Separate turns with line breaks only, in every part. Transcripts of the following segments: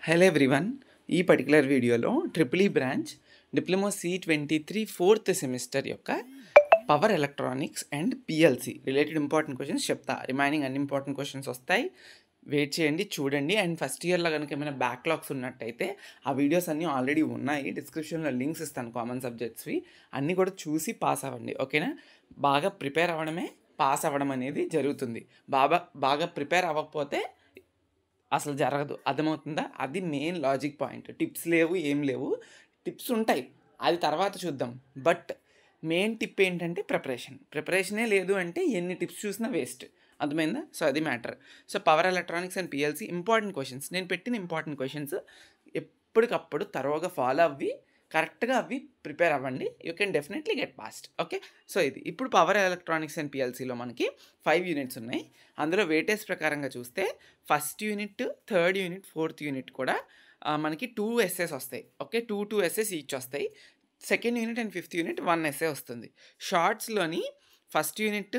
Hello everyone. ఈ particular వీడియోలో triple E branch diploma C23 fourth semester యొక్క power electronics and PLC related important questions చెప్తా. Remaining అన్ని important questions వస్తాయి, wait చేయండి, చూడండి. అండ్ ఫస్ట్ ఇయర్లో కనుక ఏమైనా బ్యాక్లాగ్స్ ఉన్నట్టయితే ఆ వీడియోస్ అన్నీ ఆల్రెడీ ఉన్నాయి, డిస్క్రిప్షన్లో లింక్స్ ఇస్తాను కామన్ సబ్జెక్ట్స్వి, అన్నీ కూడా చూసి పాస్ అవ్వండి. ఓకేనా? బాగా ప్రిపేర్ అవ్వడమే పాస్ అవ్వడం అనేది జరుగుతుంది. బాగా ప్రిపేర్ అవ్వకపోతే అసలు జరగదు. అర్థమవుతుందా? అది మెయిన్ లాజిక్ పాయింట్. టిప్స్ లేవు, ఏం లేవు. టిప్స్ ఉంటాయి, అది తర్వాత చూద్దాం. బట్ మెయిన్ టిప్ ఏంటంటే ప్రిపరేషనే లేదు అంటే ఎన్ని టిప్స్ చూసినా వేస్ట్. అర్థమైందా? సో అది matter. So power electronics and PLC important questions, నేను పెట్టిన ఇంపార్టెంట్ క్వశ్చన్స్ ఎప్పటికప్పుడు తరోగా ఫాలో అవ్వి కరెక్ట్గా అవి ప్రిపేర్ అవ్వండి. You can definitely get past. Okay, so ఇది ఇప్పుడు పవర్ ఎలక్ట్రానిక్స్ అండ్ పిఎల్సీలో మనకి 5 యూనిట్స్ ఉన్నాయి. అందులో వెయిటేజ్ ప్రకారంగా చూస్తే first unit, third unit, fourth unit కూడా మనకి 2 ఎస్ఏస్ వస్తాయి. ఓకే, 2 ఎస్ఏస్ ఈచ్ వస్తాయి. Second unit and fifth unit 1 SA వస్తుంది. షార్ట్స్లోని first unit,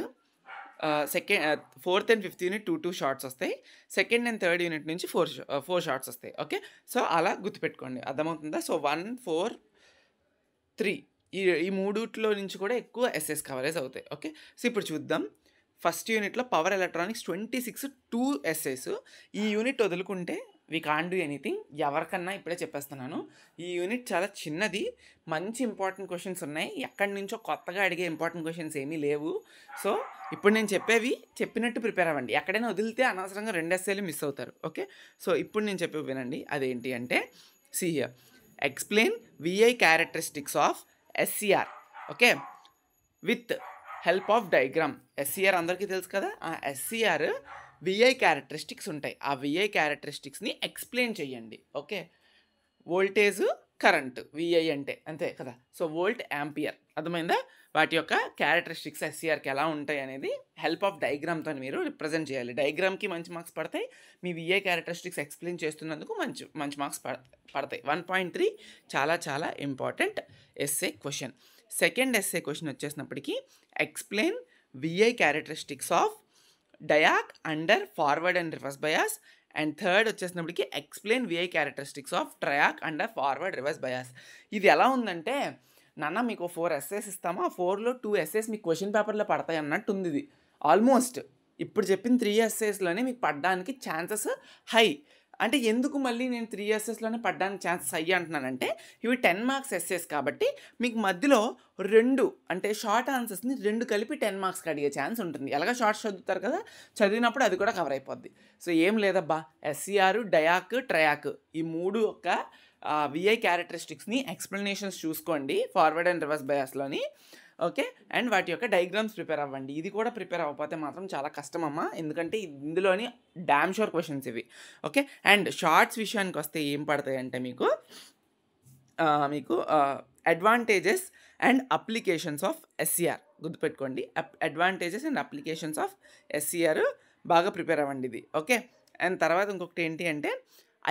fourth and fifth unit 2 shorts వస్తాయి. సెకండ్ అండ్ థర్డ్ యూనిట్ నుంచి 4 షార్ట్స్ వస్తాయి. ఓకే, సో అలా గుర్తుపెట్టుకోండి. అర్థమవుతుందా? సో 1, 4, 3 ఈ మూడిట్లో నుంచి కూడా ఎక్కువ ఎస్ఎస్ కవరేజ్ అవుతాయి. ఓకే, సో ఇప్పుడు చూద్దాం. ఫస్ట్ యూనిట్లో పవర్ ఎలక్ట్రానిక్స్ 26 2 ఎస్ఎస్. ఈ యూనిట్ వదులుకుంటే వీ కాంట్ డూ ఎనీథింగ్. ఎవరికన్నా ఇప్పుడే చెప్పేస్తున్నాను, ఈ యూనిట్ చాలా చిన్నది, మంచి ఇంపార్టెంట్ క్వశ్చన్స్ ఉన్నాయి. ఎక్కడి నుంచో కొత్తగా అడిగే ఇంపార్టెంట్ క్వశ్చన్స్ ఏమీ లేవు. సో ఇప్పుడు నేను చెప్పినట్టు ప్రిపేర్ అవ్వండి. ఎక్కడైనా వదిలితే అనవసరంగా 2 ఎస్ఏలు మిస్ అవుతారు. ఓకే, సో ఇప్పుడు నేను చెప్పేవి వినండి. అదేంటి అంటే, see here, explain VI characteristics of SCR. Okay, with help of diagram. SCR అందరికీ తెలుసు కదా. ఆ ఎస్సిఆర్ విఐ క్యారెక్టరిస్టిక్స్ ఉంటాయి. ఆ విఐ క్యారెక్టరిస్టిక్స్ని ఎక్స్ప్లెయిన్ చేయండి. ఓకే, వోల్టేజ్, కరెంట్, విఐ అంటే అంతే కదా. సో వోల్ట్, యాంపియర్, అర్థమైందా? వాటి యొక్క క్యారెక్టరిస్టిక్స్ ఎస్సిఆర్కి ఎలా ఉంటాయి అనేది హెల్ప్ ఆఫ్ డయాగ్రామ్తో మీరు రిప్రజెంట్ చేయాలి. డయాగ్రామ్కి మంచి మార్క్స్ పడతాయి, మీ విఐ క్యారెక్టరిస్టిక్స్ ఎక్స్ప్లెయిన్ చేస్తున్నందుకు మంచి మార్క్స్ పడతాయి. 1.3 చాలా చాలా important SA question. Second SA question వచ్చేసినప్పటికీ explain VI characteristics of DIAC under forward and reverse bias. And third వచ్చేసినప్పటికి explain VI characteristics of TRIAC under forward reverse bias. ఇది ఎలా ఉందంటే, నాన్న మీకు 4 ఎస్ఏస్ ఇస్తామా, ఆ 4లో 2 ఎస్ఏస్ మీకు క్వశ్చన్ పేపర్లో పడతాయి అన్నట్టు ఉంది ఇది. ఆల్మోస్ట్ ఇప్పుడు చెప్పిన 3 ఎస్ఏస్లోనే మీకు పడడానికి ఛాన్సెస్ హై. అంటే ఎందుకు మళ్ళీ నేను 3 ఎస్ఎస్లోనే పడ్డానికి ఛాన్సెస్ అయ్యి అంటున్నానంటే, ఇవి 10 మార్క్స్ ఎస్ఎస్ కాబట్టి మీకు మధ్యలో 2 అంటే షార్ట్ ఆన్సర్స్ని 2 కలిపి 10 మార్క్స్కి అడిగే ఛాన్స్ ఉంటుంది. ఎలాగ షార్ట్స్ చదువుతారు కదా, చదివినప్పుడు అది కూడా కవర్ అయిపోద్ది. సో ఏం లేదబ్బా, ఎస్సిఆర్, డయాక్, ట్రయాక్ ఈ 3 యొక్క విఐ క్యారెక్టరిస్టిక్స్ని ఎక్స్ప్లెనేషన్స్ చూసుకోండి ఫార్వర్డ్ అండ్ రివర్స్ బయాస్లోని. ఓకే, అండ్ వాటి యొక్క డయాగ్రామ్స్ ప్రిపేర్ అవ్వండి. ఇది కూడా ప్రిపేర్ అవ్వకపోతే మాత్రం చాలా కష్టం అమ్మా, ఎందుకంటే ఇందులోని డామ్ షూర్ క్వశ్చన్స్ ఇవి. ఓకే, అండ్ షార్ట్స్ విషయానికి వస్తే ఏం పడతాయి అంటే మీకు advantages and applications of SCR గుర్తుపెట్టుకోండి. Advantages and applications of SCR బాగా ప్రిపేర్ అవ్వండి ఇది. ఓకే, అండ్ తర్వాత ఇంకొకటి ఏంటి అంటే,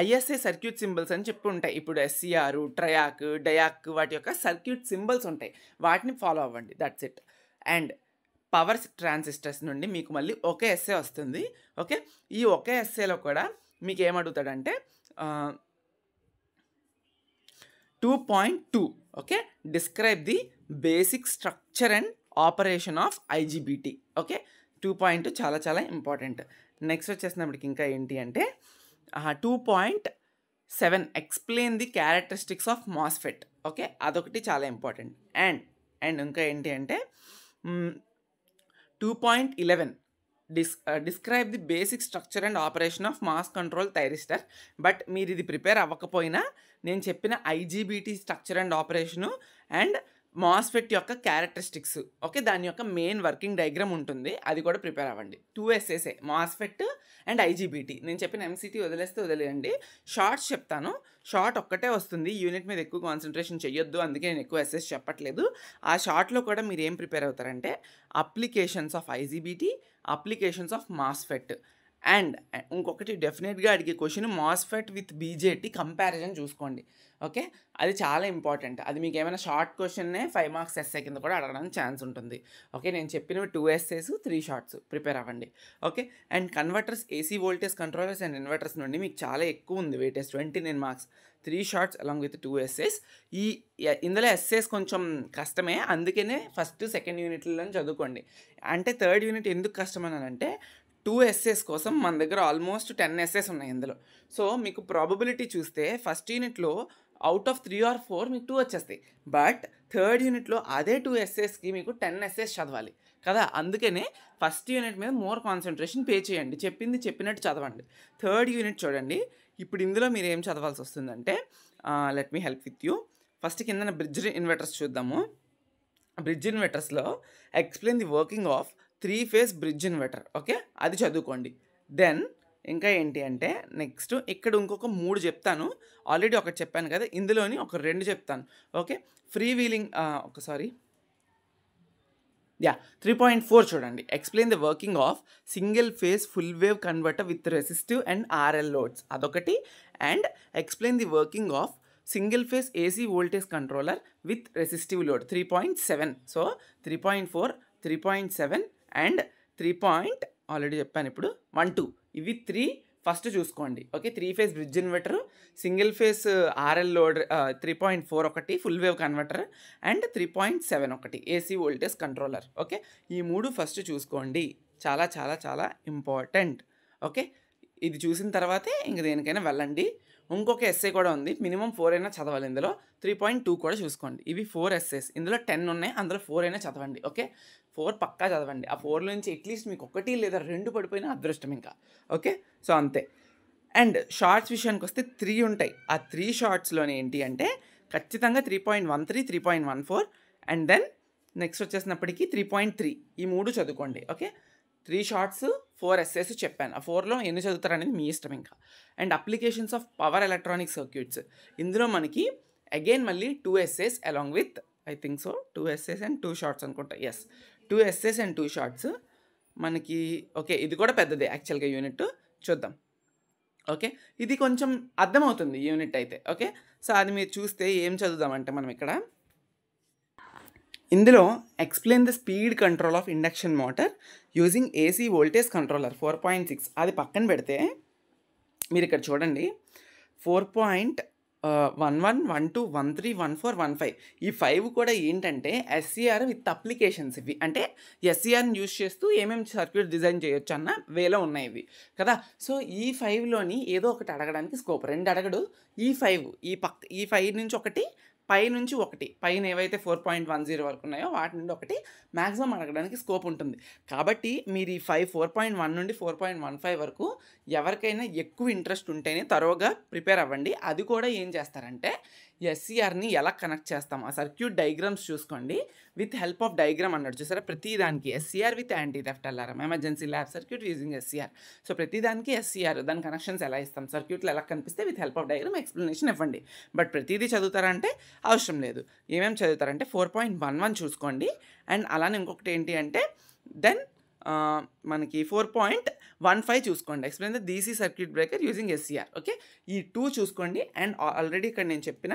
ఐఎస్ఏ సర్క్యూట్ సింబల్స్ అని చెప్పి ఉంటాయి. ఇప్పుడు ఎస్సిఆర్, ట్రయాక్, డయాక్ వాటి యొక్క సర్క్యూట్ సింబల్స్ ఉంటాయి, వాటిని ఫాలో అవ్వండి. That's it. And power transistors నుండి మీకు మళ్ళీ ఒకే ఎస్ఏ వస్తుంది. ఓకే, ఈ ఒకే ఎస్ఏలో కూడా మీకు ఏమడుగుతాడంటే 2.2 okay, describe the basic structure and operation of IGBT. Okay, 2.2 చాలా చాలా ఇంపార్టెంట్. నెక్స్ట్ వచ్చేసినప్పటికి ఇంకా ఏంటి అంటే 2.7 explain the characteristics of MOSFET. Okay, అదొకటి చాలా ఇంపార్టెంట్. అండ్ ఇంకా ఏంటి అంటే 2.11 describe the basic structure and operation of mass control thyristor. But మీరు ఇది ప్రిపేర్ అవ్వకపోయినా నేను చెప్పిన IGBT structure and operation and MOSFET యొక్క క్యారెక్టరిస్టిక్స్, ఓకే, దాని యొక్క మెయిన్ వర్కింగ్ డయాగ్రామ్ ఉంటుంది, అది కూడా ప్రిపేర్ అవ్వండి. 2 ఎస్ఏసే, మాస్ఫెట్ అండ్ ఐజీబీటీ. నేను చెప్పిన ఎంసీటీ వదిలేస్తే వదిలేయండి, షార్ట్స్ చెప్తాను. షార్ట్ ఒక్కటే వస్తుంది, యూనిట్ మీద ఎక్కువ కాన్సన్ట్రేషన్ చేయొద్దు, అందుకే నేను ఎక్కువ ఎస్ఎస్ చెప్పట్లేదు. ఆ షార్ట్లో కూడా మీరు ఏం ప్రిపేర్ అవుతారంటే, applications of IGBT, applications of MOSFET and ఇంకొకటి డెఫినెట్గా అడిగే question MOSFET with BJT comparison చూసుకోండి. ఓకే, అది చాలా ఇంపార్టెంట్. అది మీకు ఏమైనా షార్ట్ క్వశ్చన్నే 5 మార్క్స్ ఎస్ఏ కింద కూడా అడగడానికి ఛాన్స్ ఉంటుంది. ఓకే, నేను చెప్పినవి 2 ఎస్ఏస్ 3 షార్ట్స్ ప్రిపేర్ అవ్వండి. Okay, and converters, AC voltage controllers and inverters నుండి మీకు చాలా ఎక్కువ ఉంది weightage, 29 marks, 3 shorts along with 2 SAs. ఇందులో ఎస్ఏస్ కొంచెం కష్టమే, అందుకనే ఫస్ట్ సెకండ్ యూనిట్లలో చదువుకోండి. అంటే థర్డ్ యూనిట్ ఎందుకు కష్టమనంటే 2 ఎస్ఏస్ కోసం మన దగ్గర ఆల్మోస్ట్ 10 ఎస్ఏస్ ఉన్నాయి ఇందులో. సో మీకు ప్రాబబిలిటీ చూస్తే ఫస్ట్ యూనిట్లో అవుట్ ఆఫ్ 3 or 4 మీకు 2 వచ్చేస్తాయి. బట్ థర్డ్ యూనిట్లో అదే 2 ఎస్ఏస్కి మీకు 10 ఎస్ఏస్ చదవాలి కదా. అందుకనే ఫస్ట్ యూనిట్ మీద మోర్ కాన్సన్ట్రేషన్ పే చేయండి, చెప్పింది చెప్పినట్టు చదవండి. థర్డ్ యూనిట్ చూడండి. ఇప్పుడు ఇందులో మీరు ఏం చదవాల్సి వస్తుందంటే, let me help with you. First కింద బ్రిడ్జ్ ఇన్వర్టర్స్ చూద్దాము. బ్రిడ్జ్ ఇన్వర్టర్స్లో explain the working of 3 phase bridge inverter. Okay, అది చదువుకోండి. దెన్ ఇంకా ఏంటి అంటే నెక్స్ట్ ఇక్కడ ఇంకొక 3 చెప్తాను. ఆల్రెడీ ఒకటి చెప్పాను కదా, ఇందులోని ఒక 2 చెప్తాను. ఓకే, ఫ్రీ వీలింగ్ 3.4 చూడండి. Explain the working of single phase full wave converter with resistive and RL loads, అదొకటి. And explain the working of single phase AC voltage controller with resistive load 3.7. So 3.4, 3.7 and 3. Already చెప్పాను ఇప్పుడు 1, 2 ఇవి 3 first చూసుకోండి. Okay, 3 phase bridge inverter, single phase RL load 3.4 ఒకటి full wave converter, and 3.7 ఒకటి AC voltage controller. Okay, ఈ 3 first చూసుకోండి, చాలా చాలా చాలా ఇంపార్టెంట్. ఓకే, ఇది చూసిన తర్వాతే ఇంక దేనికైనా వెళ్ళండి. ఇంకొక ఎస్ఏ కూడా ఉంది, మినిమం 4 అయినా చదవాలి. ఇందులో 3.2 కూడా చూసుకోండి. ఇవి 4 ఎస్ఏస్, ఇందులో 10 ఉన్నాయి, అందులో 4 అయినా చదవండి. ఓకే, 4 పక్కా చదవండి. ఆ 4 నుంచి అట్లీస్ట్ మీకు 1 లేదా 2 పడిపోయినా అదృష్టం ఇంకా. ఓకే, సో అంతే. అండ్ షార్ట్స్ విషయానికి వస్తే 3 ఉంటాయి. ఆ 3 షార్ట్స్లోనే ఏంటి అంటే ఖచ్చితంగా 3.13, 3.14 అండ్ దెన్ నెక్స్ట్ వచ్చేసినప్పటికీ 3.3, ఈ 3 చదువుకోండి. ఓకే, 3 షార్ట్స్ 4 ఎస్ఏస్ చెప్పాను. ఆ 4లో ఎన్ని చదువుతారనేది మీ ఇష్టం ఇంకా. And applications of power electronic circuits, ఇందులో మనకి అగైన్ మళ్ళీ 2 SAs along with I think so 2 SAs and 2 shorts అనుకుంటా. ఎస్, 2 ఎస్ఏస్ అండ్ 2 షార్ట్స్ మనకి. ఓకే, ఇది కూడా పెద్దదే యాక్చువల్గా యూనిట్, చూద్దాం. ఓకే, ఇది కొంచెం అర్థమవుతుంది యూనిట్ అయితే. ఓకే, సో అది మీరు చూస్తే ఏం చదువుదామంటే మనం ఇక్కడ ఇందులో explain the speed control of induction motor using AC voltage controller 4.6, అది పక్కన పెడితే మీరు ఇక్కడ చూడండి 4.11, 12, 13, 14, 15 ఈ 5 కూడా ఏంటంటే ఎస్సీఆర్ విత్ అప్లికేషన్స్. ఇవి అంటే ఎస్సీఆర్ని యూజ్ చేస్తూ ఏమేమి సర్క్యూట్ డిజైన్ చేయొచ్చు అన్న వేలో ఉన్నాయి ఇవి కదా. సో ఈ 5లోని ఏదో ఒకటి అడగడానికి స్కోప్, 2 అడగడు. ఈ 5 నుంచి ఒకటి, పై నుంచి ఒకటి, పైన ఏవైతే 4.10 వరకు ఉన్నాయో వాటి నుండి ఒకటి మ్యాక్సిమం అడగడానికి స్కోప్ ఉంటుంది. కాబట్టి మీరు ఈ 4.1 నుండి 4.15 వరకు ఎవరికైనా ఎక్కువ ఇంట్రెస్ట్ ఉంటేనే తరోగా ప్రిపేర్ అవ్వండి. అది కూడా ఏం చేస్తారంటే ఎస్సీఆర్ని ఎలా కనెక్ట్ చేస్తాం, ఆ సర్క్యూట్ డయాగ్రామ్స్ చూసుకోండి. విత్ హెల్ప్ ఆఫ్ డయాగ్రామ్ అన్నాడు చూసారా, ప్రతిదానికి SCR with anti theft alarm, emergency lab circuit using SCR. So ప్రతిదానికి ఎస్సీఆర్, దాని కనెక్షన్స్ ఎలా ఇస్తాం, సర్క్యూట్లు ఎలా కనిపిస్తే with help of diagram explanation ఇవ్వండి. బట్ ప్రతిదీ చదువుతారంటే అవసరం లేదు. ఏమేమి చదువుతారంటే 4.11 చూసుకోండి. అండ్ అలానే ఇంకొకటి ఏంటి అంటే దెన్ మనకి 4.15 చూసుకోండి. Explain the DC circuit breaker using SCR. Okay, ఈ 2 చూసుకోండి. అండ్ ఆల్రెడీ ఇక్కడ నేను చెప్పిన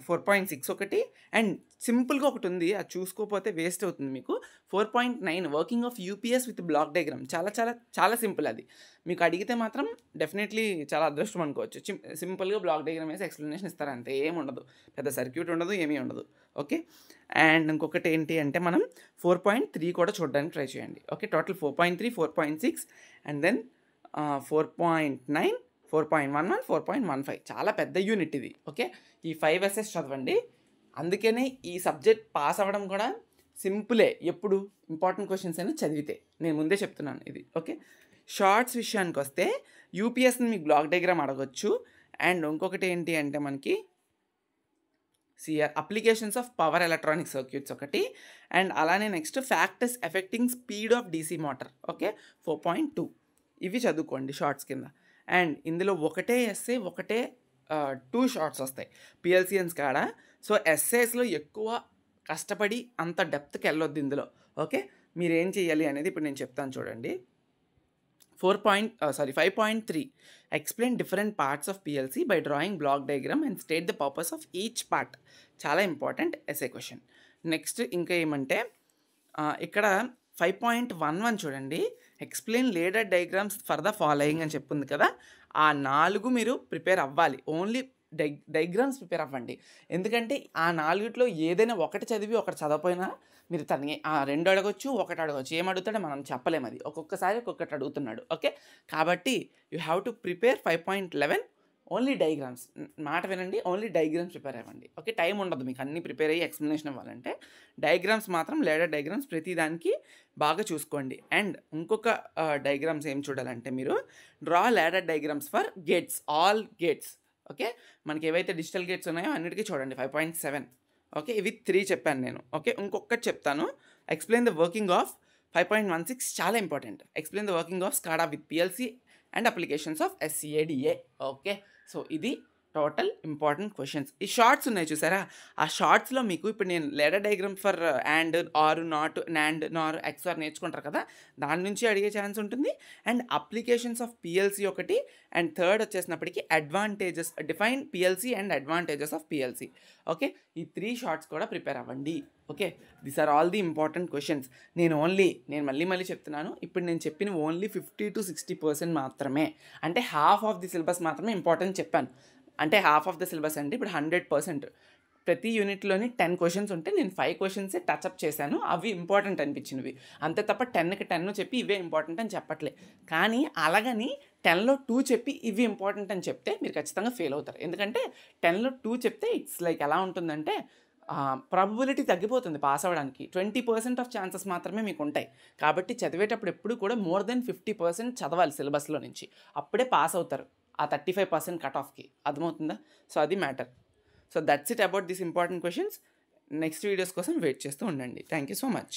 4.6 ఒకటి, అండ్ సింపుల్గా ఒకటి ఉంది, అది చూసుకోకపోతే వేస్ట్ అవుతుంది మీకు. 4.9 working of UPS with block diagram, చాలా చాలా చాలా సింపుల్. అది మీకు అడిగితే మాత్రం డెఫినెట్లీ చాలా అదృష్టం అనుకోవచ్చు. సింపుల్గా బ్లాక్ డయాగ్రామ్ వేసి ఎక్స్ప్లెనేషన్ ఇస్తారు, అంతే, ఏమి ఉండదు, పెద్ద సర్క్యూట్ ఉండదు, ఏమీ ఉండదు. ఓకే, అండ్ ఇంకొకటి ఏంటి అంటే మనం 4.3 కూడా చూడడానికి ట్రై చేయండి. ఓకే, టోటల్ 4.3, 4.6 అండ్ దెన్ 4.9, 4.11, 4.15 చాలా పెద్ద యూనిట్ ఇది. ఓకే, ఈ 5 ఎస్ఎస్ చదవండి. అందుకనే ఈ సబ్జెక్ట్ పాస్ అవ్వడం కూడా సింపులే, ఎప్పుడు ఇంపార్టెంట్ క్వశ్చన్స్ అయినా చదివితే. నేను ముందే చెప్తున్నాను ఇది. ఓకే, షార్ట్స్ విషయానికి వస్తే యూపీఎస్ని మీకు బ్లాక్ డయాగ్రామ్ అడగొచ్చు. అండ్ ఇంకొకటి ఏంటి అంటే మనకి CR applications of power electronic circuits ఒకటి. అండ్ అలానే next factors effecting speed of DC motor. Okay, 4.2 ఇవి చదువుకోండి షార్ట్స్ కింద. అండ్ ఇందులో ఒకటే ఎస్ఏ, ఒకటే 2 షార్ట్స్ వస్తాయి పిఎల్సిఎన్స్ కాడ. సో ఎస్ఏస్లో ఎక్కువ కష్టపడి అంత డెప్త్కి వెళ్ళొద్దు ఇందులో. ఓకే, మీరు ఏం చేయాలి అనేది ఇప్పుడు నేను చెప్తాను చూడండి. 5.3 explain different parts of PLC by drawing block diagram and state the purpose of each part. చాలా ఇంపార్టెంట్ ఎస్ఏ క్వశ్చన్. నెక్స్ట్ ఇంకా ఏమంటే ఇక్కడ 5.11 చూడండి. Explain ladder diagrams for the following అని చెప్పింది కదా, ఆ 4 మీరు ప్రిపేర్ అవ్వాలి. ఓన్లీ డయాగ్రామ్స్ ప్రిపేర్ అవ్వండి. ఎందుకంటే ఆ 4లో ఏదైనా ఒకటి చదివి ఒకటి చదవపోయినా మీరు తనని 2 అడగొచ్చు, 1 అడగొచ్చు. ఏం అడుగుతాడో మనం చెప్పలేము. అది ఒక్కొక్కసారి ఒక్కొక్కటి అడుగుతున్నాడు. ఓకే, కాబట్టి you have to prepare 5.11 only diagrams. మాట వినండి, ఓన్లీ డయాగ్రామ్స్ ప్రిపేర్ అవ్వండి. ఓకే, టైం ఉండదు మీకు అన్నీ ప్రిపేర్ అయ్యి ఎక్స్ప్లెనేషన్ ఇవ్వాలంటే. డయాగ్రామ్స్ మాత్రం లేడర్ డయాగ్రామ్స్ ప్రతి దానికి బాగా చూసుకోండి. అండ్ ఇంకొక డయాగ్రామ్స్ ఏం చూడాలంటే మీరు draw ladder diagrams for gates, all gates. Okay, మనకి ఏవైతే డిజిటల్ గేట్స్ ఉన్నాయో అన్నిటికీ చూడండి. 5.7. ఓకే, ఇవి 3 చెప్పాను నేను. ఓకే, ఇంకొకటి చెప్తాను. ఎక్స్ప్లెయిన్ ద వర్కింగ్ ఆఫ్ 5.16 చాలా important. Explain the working of SCADA with PLC and applications of SCADA. Okay, so ఇది టోటల్ ఇంపార్టెంట్ క్వశ్చన్స్. ఈ షార్ట్స్ ఉన్నాయి చూసారా, ఆ షార్ట్స్లో మీకు ఇప్పుడు నేను ladder diagram for AND, OR, NOT, NAND, NOR, XOR నేర్చుకుంటారు కదా, దాని నుంచి అడిగే ఛాన్స్ ఉంటుంది. అండ్ అప్లికేషన్స్ ఆఫ్ పిఎల్సి ఒకటి, అండ్ థర్డ్ వచ్చేసినప్పటికీ advantages, define PLC and advantages of PLC. Okay, ఈ 3 షార్ట్స్ కూడా ప్రిపేర్ అవ్వండి. Okay, these are all the important questions. నేను మళ్ళీ చెప్తున్నాను, ఇప్పుడు నేను చెప్పిన ఓన్లీ 50 to 60% మాత్రమే. అంటే హాఫ్ ఆఫ్ ది సిలబస్ మాత్రమే ఇంపార్టెంట్ చెప్పాను. అంటే హాఫ్ ఆఫ్ ద సిలబస్ అంటే ఇప్పుడు 100%. ప్రతి యూనిట్లోని 10 క్వశ్చన్స్ ఉంటే నేను 5 క్వశ్చన్సే టచ్అప్ చేశాను. అవి ఇంపార్టెంట్ అనిపించినవి. అంతే తప్ప 10కి 10 చెప్పి ఇవే ఇంపార్టెంట్ అని చెప్పట్లే. కానీ అలాగని 10లో 2 చెప్పి ఇవి ఇంపార్టెంట్ అని చెప్తే మీరు ఖచ్చితంగా ఫెయిల్ అవుతారు. ఎందుకంటే 10లో 2 చెప్తే ఇట్స్ లైక్ ఎలా ఉంటుందంటే ప్రాబబిలిటీ తగ్గిపోతుంది పాస్ అవ్వడానికి. 20% ఆఫ్ ఛాన్సెస్ మాత్రమే మీకు ఉంటాయి. కాబట్టి చదివేటప్పుడు ఎప్పుడు కూడా మోర్ దెన్ 50% చదవాలి సిలబస్లో నుంచి. అప్పుడే పాస్ అవుతారు ఆ 35% కట్ ఆఫ్కి. అర్థమవుతుందా? సో అది matter. So that's it about this important questions. Next videos కోసం వెయిట్ చేస్తూ ఉండండి. Thank you so much.